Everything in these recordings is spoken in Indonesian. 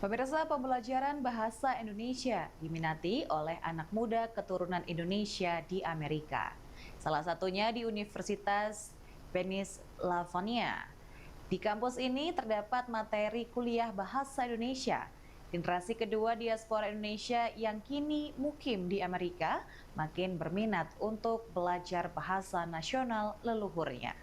Pemirsa, pembelajaran bahasa Indonesia diminati oleh anak muda keturunan Indonesia di Amerika. Salah satunya di Universitas Pennsylvania. Di kampus ini terdapat materi kuliah bahasa Indonesia. Generasi kedua diaspora Indonesia yang kini mukim di Amerika makin berminat untuk belajar bahasa nasional leluhurnya.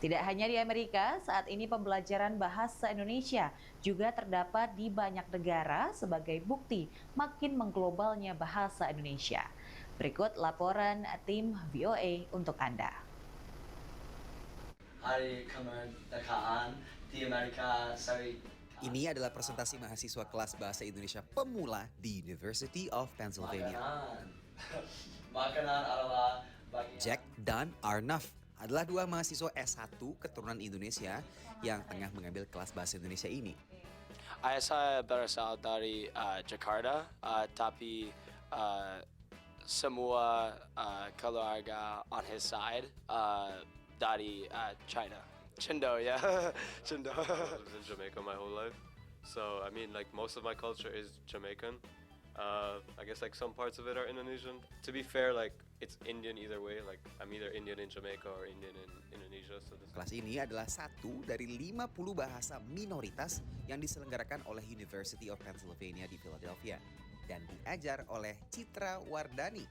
Tidak hanya di Amerika, saat ini pembelajaran bahasa Indonesia juga terdapat di banyak negara sebagai bukti makin mengglobalnya bahasa Indonesia. Berikut laporan tim VOA untuk Anda. Hari kemerdekaan di Amerika Serikat. Ini adalah presentasi mahasiswa kelas bahasa Indonesia pemula di University of Pennsylvania. Makanan adalah bagian. Jack dan Arnaf adalah dua mahasiswa S1 keturunan Indonesia yang tengah mengambil kelas bahasa Indonesia ini. Saya berasal dari Jakarta, tapi semua keluarga on his side dari China. Chindo, yeah. Chindo. I lived in Jamaica my whole life, so I mean, like, most of my culture is Jamaican. I guess like some parts of it are Indonesian. To be fair, like it's Indian either way. Like I'm either Indian in Jamaica or Indian in Indonesia. So Kelas ini adalah satu dari 50 bahasa minoritas yang diselenggarakan oleh University of Pennsylvania di Philadelphia dan diajar oleh Citra Wardani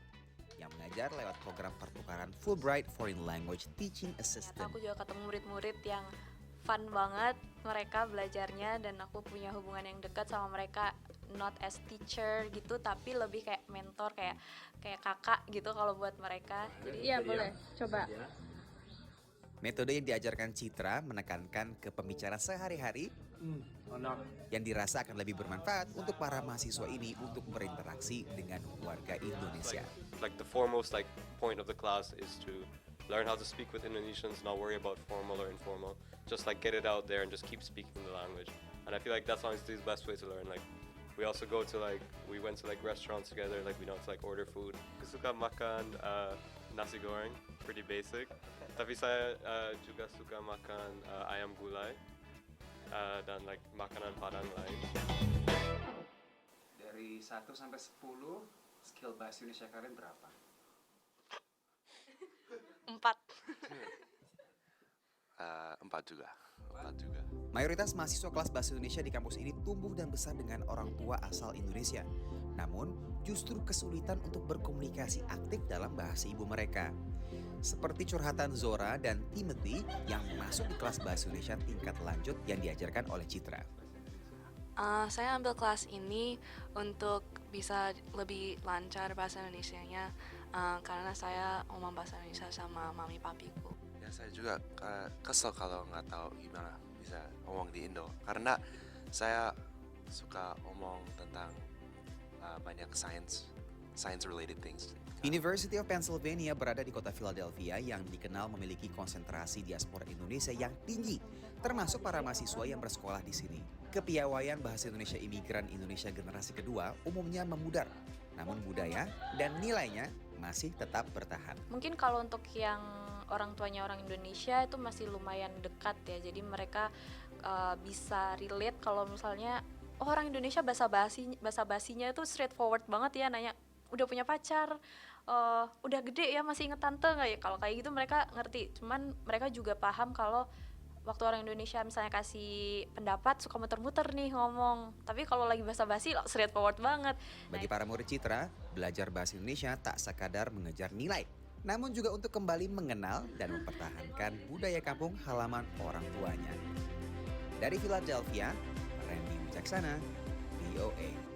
yang mengajar lewat program pertukaran Fulbright Foreign Language Teaching Assistant. Aku juga ketemu murid-murid yang fun banget mereka belajarnya, dan aku punya hubungan yang dekat sama mereka, not as teacher gitu tapi lebih kayak mentor, kayak kakak gitu kalau buat mereka. Jadi iya boleh coba. Metode yang diajarkan Citra menekankan ke pembicaraan sehari-hari yang dirasa akan lebih bermanfaat untuk para mahasiswa ini untuk berinteraksi dengan warga Indonesia. like the foremost point of the class is to learn how to speak with Indonesians, not worry about formal or informal. Just like get it out there and just keep speaking the language. And I feel like that's honestly the best way to learn. Like we also go to we went to restaurants together. Like we know to order food. Suka makan nasi goreng, pretty basic. Tapi saya juga suka makan ayam gulai dan makanan Padang lain. Dari 1 sampai 10, skill bahasa Indonesia kalian berapa? 4. 4 juga. Mayoritas mahasiswa kelas bahasa Indonesia di kampus ini tumbuh dan besar dengan orang tua asal Indonesia. Namun, justru kesulitan untuk berkomunikasi aktif dalam bahasa ibu mereka. Seperti curhatan Zora dan Timothy yang masuk di kelas bahasa Indonesia tingkat lanjut yang diajarkan oleh Citra. Saya ambil kelas ini untuk bisa lebih lancar bahasa Indonesianya karena saya ngomong bahasa Indonesia sama mami papiku. Ya saya juga kesel kalau nggak tahu gimana bisa ngomong di Indo, karena saya suka ngomong tentang banyak science related things. University of Pennsylvania berada di kota Philadelphia yang dikenal memiliki konsentrasi diaspora Indonesia yang tinggi, termasuk para mahasiswa yang bersekolah di sini. Kepiawaian bahasa Indonesia imigran Indonesia generasi kedua umumnya memudar, namun budaya dan nilainya masih tetap bertahan. Mungkin kalau untuk yang orang tuanya orang Indonesia itu masih lumayan dekat ya, jadi mereka bisa relate kalau misalnya orang Indonesia basa basinya itu straightforward banget ya, nanya udah punya pacar, udah gede ya masih inget tante nggak ya, kalau kayak gitu mereka ngerti. Cuman mereka juga paham kalau waktu orang Indonesia misalnya kasih pendapat suka muter-muter nih ngomong, tapi kalau lagi basa-basi straightforward banget. Bagi para murid Citra, belajar bahasa Indonesia tak sekadar mengejar nilai, namun juga untuk kembali mengenal dan mempertahankan budaya kampung halaman orang tuanya. Dari Philadelphia, Randy Wicaksana, VOA.